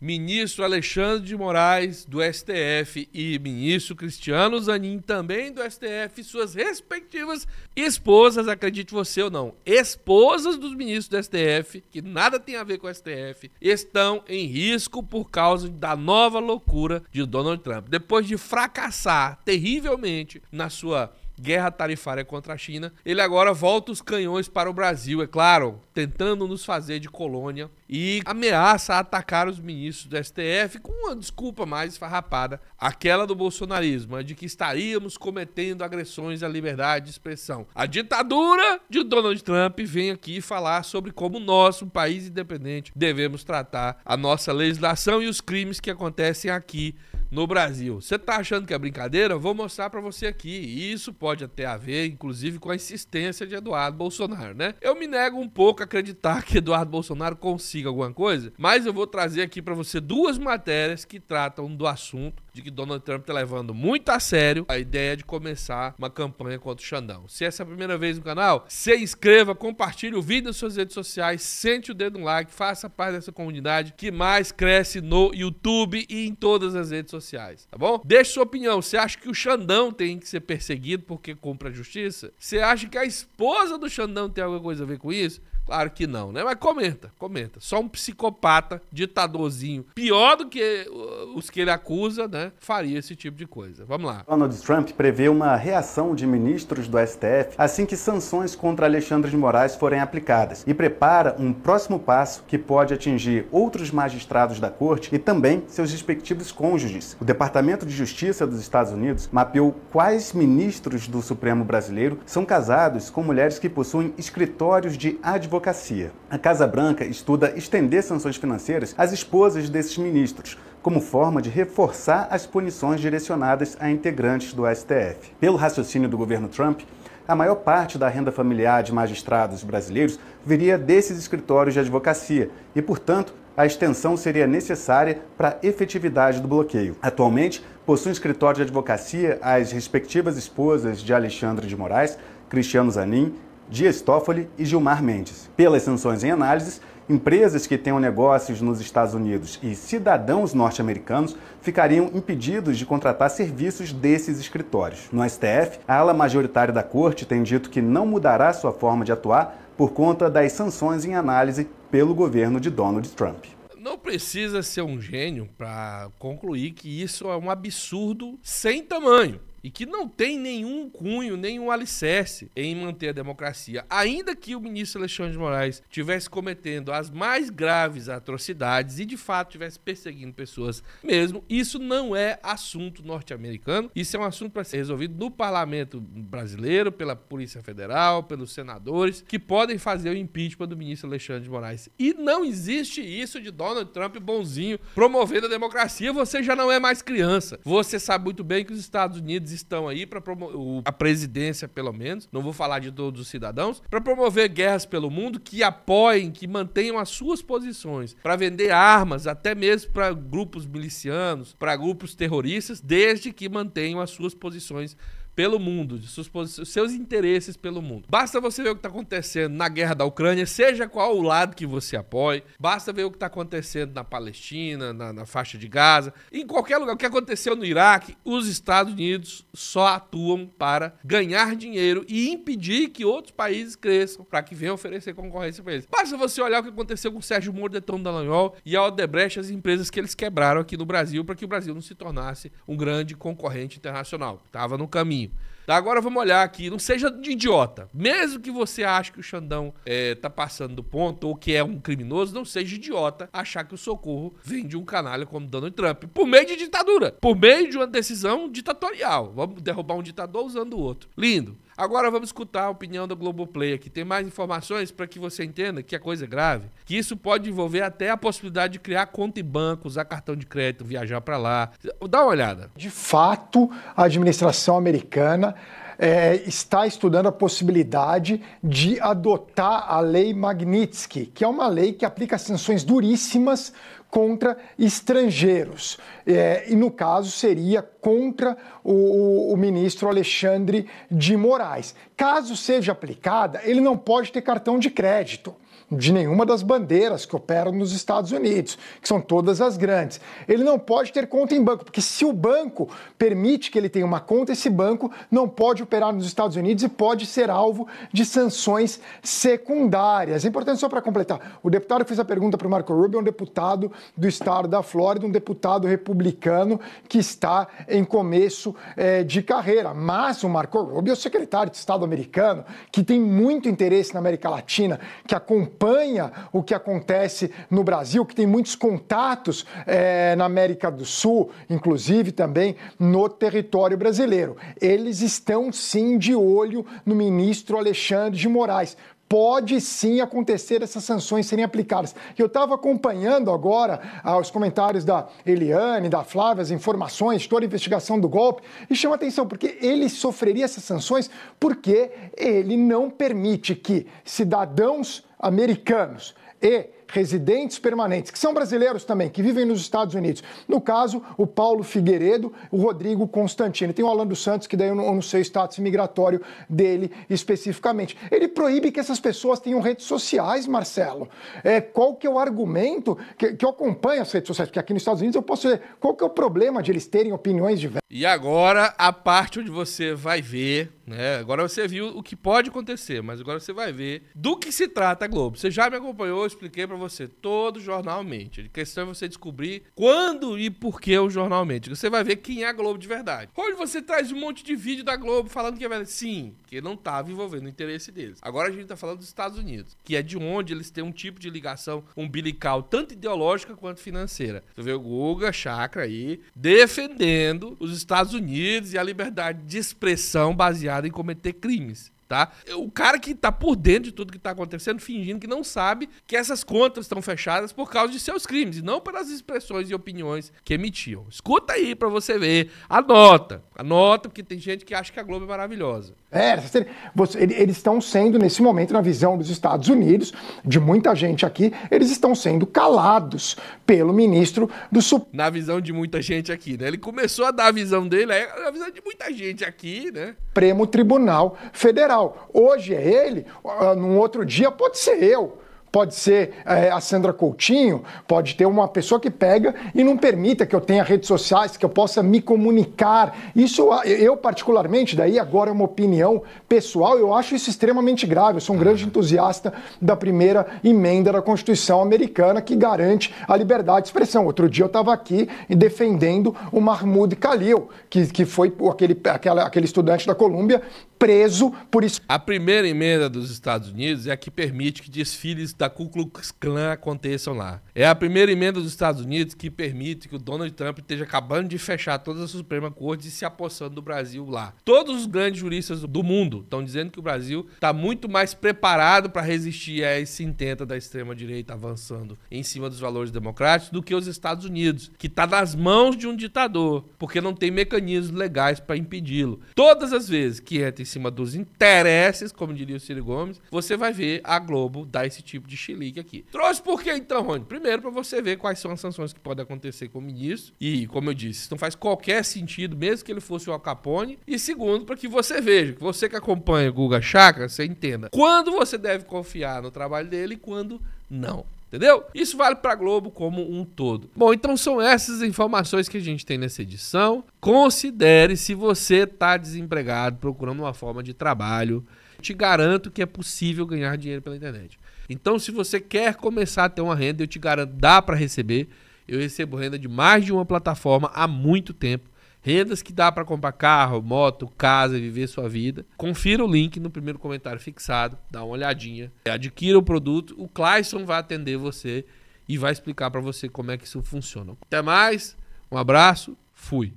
Ministro Alexandre de Moraes, do STF, e ministro Cristiano Zanin, também do STF, suas respectivas esposas, acredite você ou não, esposas dos ministros do STF, que nada tem a ver com o STF, estão em risco por causa da nova loucura de Donald Trump. Depois de fracassar terrivelmente na sua guerra tarifária contra a China, ele agora volta os canhões para o Brasil, é claro, tentando nos fazer de colônia e ameaça atacar os ministros do STF com uma desculpa mais esfarrapada, aquela do bolsonarismo, a de que estaríamos cometendo agressões à liberdade de expressão. A ditadura de Donald Trump vem aqui falar sobre como nós, um país independente, devemos tratar a nossa legislação e os crimes que acontecem aqui no Brasil. Você tá achando que é brincadeira? Eu vou mostrar pra você aqui. E isso pode até haver, inclusive, com a insistência de Eduardo Bolsonaro, né? Eu me nego um pouco a acreditar que Eduardo Bolsonaro consiga alguma coisa, mas eu vou trazer aqui pra você duas matérias que tratam do assunto de que Donald Trump tá levando muito a sério a ideia de começar uma campanha contra o Xandão. Se essa é a primeira vez no canal, se inscreva, compartilhe o vídeo nas suas redes sociais, sente o dedo no like, faça parte dessa comunidade que mais cresce no YouTube e em todas as redes sociais, tá bom? Deixe sua opinião. Você acha que o Xandão tem que ser perseguido porque cumpre a justiça? Você acha que a esposa do Xandão tem alguma coisa a ver com isso? Claro que não, né? Mas comenta. Só um psicopata, ditadorzinho, pior do que os que ele acusa, né? Faria esse tipo de coisa. Vamos lá. Donald Trump prevê uma reação de ministros do STF assim que sanções contra Alexandre de Moraes forem aplicadas e prepara um próximo passo que pode atingir outros magistrados da corte e também seus respectivos cônjuges. O Departamento de Justiça dos Estados Unidos mapeou quais ministros do Supremo brasileiro são casados com mulheres que possuem escritórios de advocacia. A Casa Branca estuda estender sanções financeiras às esposas desses ministros, como forma de reforçar as punições direcionadas a integrantes do STF. Pelo raciocínio do governo Trump, a maior parte da renda familiar de magistrados brasileiros viria desses escritórios de advocacia e, portanto, a extensão seria necessária para a efetividade do bloqueio. Atualmente, possuem escritório de advocacia as respectivas esposas de Alexandre de Moraes, Cristiano Zanin, Dias Toffoli e Gilmar Mendes. Pelas sanções em análise, empresas que tenham negócios nos Estados Unidos e cidadãos norte-americanos ficariam impedidos de contratar serviços desses escritórios. No STF, a ala majoritária da corte tem dito que não mudará sua forma de atuar por conta das sanções em análise pelo governo de Donald Trump. Não precisa ser um gênio para concluir que isso é um absurdo sem tamanho e que não tem nenhum cunho, nenhum alicerce em manter a democracia. Ainda que o ministro Alexandre de Moraes estivesse cometendo as mais graves atrocidades e de fato estivesse perseguindo pessoas mesmo, isso não é assunto norte-americano, isso é um assunto para ser resolvido no parlamento brasileiro, pela Polícia Federal, pelos senadores, que podem fazer o impeachment do ministro Alexandre de Moraes. E não existe isso de Donald Trump bonzinho promovendo a democracia. Você já não é mais criança. Você sabe muito bem que os Estados Unidos estão aí para promover, a presidência pelo menos, não vou falar de todos os cidadãos, para promover guerras pelo mundo que apoiem, que mantenham as suas posições, para vender armas até mesmo para grupos milicianos, para grupos terroristas, desde que mantenham as suas posições pelo mundo, de seus interesses pelo mundo. Basta você ver o que está acontecendo na guerra da Ucrânia, seja qual o lado que você apoie. Basta ver o que está acontecendo na Palestina, na faixa de Gaza, em qualquer lugar. O que aconteceu no Iraque, os Estados Unidos só atuam para ganhar dinheiro e impedir que outros países cresçam, para que venham oferecer concorrência para eles. Basta você olhar o que aconteceu com o Sérgio Moro, Detão Dallagnol e a Odebrecht, as empresas que eles quebraram aqui no Brasil, para que o Brasil não se tornasse um grande concorrente internacional. Estava no caminho. Agora vamos olhar aqui, não seja de idiota. Mesmo que você ache que o Xandão tá passando do ponto ou que é um criminoso, não seja idiota achar que o socorro vem de um canalha como Donald Trump, por meio de ditadura, por meio de uma decisão ditatorial. Vamos derrubar um ditador usando o outro. Lindo. Agora vamos escutar a opinião do Globoplay aqui. Tem mais informações para que você entenda que a coisa é grave, que isso pode envolver até a possibilidade de criar conta em banco, usar cartão de crédito, viajar para lá. Dá uma olhada. De fato, a administração americana está estudando a possibilidade de adotar a Lei Magnitsky, que é uma lei que aplica sanções duríssimas contra estrangeiros. E no caso seria contra o ministro Alexandre de Moraes. Caso seja aplicada, ele não pode ter cartão de crédito. de nenhuma das bandeiras que operam nos Estados Unidos, que são todas as grandes. Ele não pode ter conta em banco, porque se o banco permite que ele tenha uma conta, esse banco não pode operar nos Estados Unidos e pode ser alvo de sanções secundárias. É importante só para completar, o deputado que fez a pergunta para o Marco Rubio é um deputado do estado da Flórida, um deputado republicano que está em começo de carreira. Mas o Marco Rubio é o secretário de Estado americano, que tem muito interesse na América Latina, que acompanha o que acontece no Brasil, que tem muitos contatos na América do Sul, inclusive também no território brasileiro. Eles estão sim de olho no ministro Alexandre de Moraes. Pode sim acontecer essas sanções serem aplicadas. Eu estava acompanhando agora os comentários da Eliane, da Flávia, as informações, toda a investigação do golpe, e chama atenção, porque ele sofreria essas sanções porque ele não permite que cidadãos americanos e residentes permanentes, que são brasileiros também, que vivem nos Estados Unidos. No caso, o Paulo Figueiredo, o Rodrigo Constantino. Tem o Alan dos Santos, que daí eu não sei o status migratório dele especificamente. Ele proíbe que essas pessoas tenham redes sociais, Marcelo. Qual que é o argumento que eu acompanho as redes sociais? Porque aqui nos Estados Unidos eu posso ver qual que é o problema de eles terem opiniões diversas. E agora, a parte onde você vai ver, né? Agora você viu o que pode acontecer, mas agora você vai ver do que se trata a Globo. Você já me acompanhou, eu expliquei pra você todo jornalmente. A questão é você descobrir quando e por que o jornalmente. Você vai ver quem é a Globo de verdade. Onde você traz um monte de vídeo da Globo falando que é verdade. Sim, que não estava envolvendo o interesse deles. Agora a gente tá falando dos Estados Unidos, que é de onde eles têm um tipo de ligação umbilical, tanto ideológica quanto financeira. Você vê o Guga Chakra aí defendendo os Estados Unidos e a liberdade de expressão baseada em cometer crimes. Tá? O cara que tá por dentro de tudo que tá acontecendo, fingindo que não sabe que essas contas estão fechadas por causa de seus crimes e não pelas expressões e opiniões que emitiam. Escuta aí pra você ver. Anota, porque tem gente que acha que a Globo é maravilhosa. Eles estão sendo, nesse momento, na visão dos Estados Unidos, de muita gente aqui, eles estão sendo calados pelo ministro do Supremo. Na visão de muita gente aqui, né? Ele começou a dar a visão dele, a visão de muita gente aqui, né? Supremo Tribunal Federal. Hoje é ele, num outro dia pode ser eu. Pode ser a Sandra Coutinho, pode ter uma pessoa que pega e não permita que eu tenha redes sociais, que eu possa me comunicar. Isso, eu particularmente, daí agora é uma opinião pessoal, eu acho isso extremamente grave. Eu sou um grande entusiasta da primeira emenda da Constituição americana que garante a liberdade de expressão. Outro dia eu estava aqui defendendo o Mahmoud Khalil, que foi aquele estudante da Colômbia preso por isso. A primeira emenda dos Estados Unidos é a que permite que desfiles da Ku Klux Klan aconteçam lá. É a primeira emenda dos Estados Unidos que permite que o Donald Trump esteja acabando de fechar todas as Suprema Corte e se apossando do Brasil lá. Todos os grandes juristas do mundo estão dizendo que o Brasil está muito mais preparado para resistir a esse intento da extrema-direita avançando em cima dos valores democráticos do que os Estados Unidos, que está nas mãos de um ditador, porque não tem mecanismos legais para impedi-lo. Todas as vezes que entra em cima dos interesses, como diria o Ciro Gomes, você vai ver a Globo dar esse tipo de chilique aqui. Trouxe por quê então, Rony? Primeiro, para você ver quais são as sanções que podem acontecer com o ministro, e como eu disse, isso não faz qualquer sentido, mesmo que ele fosse o Al Capone, e segundo, para que você veja, que você que acompanha o Guga Chakra, você entenda quando você deve confiar no trabalho dele e quando não. Entendeu? Isso vale pra Globo como um todo. Bom, então são essas informações que a gente tem nessa edição. Considere, se você tá desempregado, procurando uma forma de trabalho, te garanto que é possível ganhar dinheiro pela internet. Então, se você quer começar a ter uma renda, eu te garanto, dá para receber. Eu recebo renda de mais de uma plataforma há muito tempo. Rendas que dá para comprar carro, moto, casa e viver sua vida. Confira o link no primeiro comentário fixado, dá uma olhadinha. Adquira o produto, o Clayson vai atender você e vai explicar para você como é que isso funciona. Até mais, um abraço, fui.